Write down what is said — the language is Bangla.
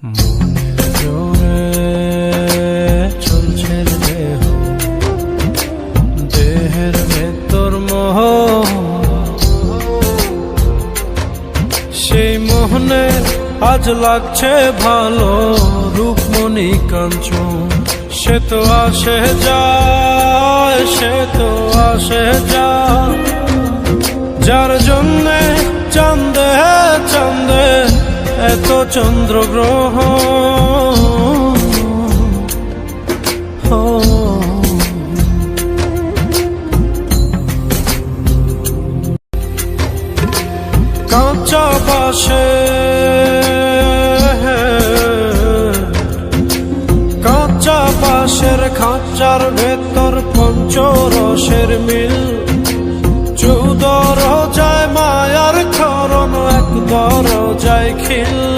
মনের জোরে চলছে দেহ, দেহের ভেতর মোহ, সেই মোহনে আজ লাগছে ভালো রূপমণি কাঞ্চন। সে তো আসে যায়, সে তো আসে যায়, যার জন্যে চাঁদে চাঁদে এত চন্দ্রগ্রহণ। কাঁচা বাসে কাঁচা বাঁশের খাঁচার ভেতর পঞ্চরসের মিল, 14 যায় মায়ার খরণ, 1 দরজায় খিল।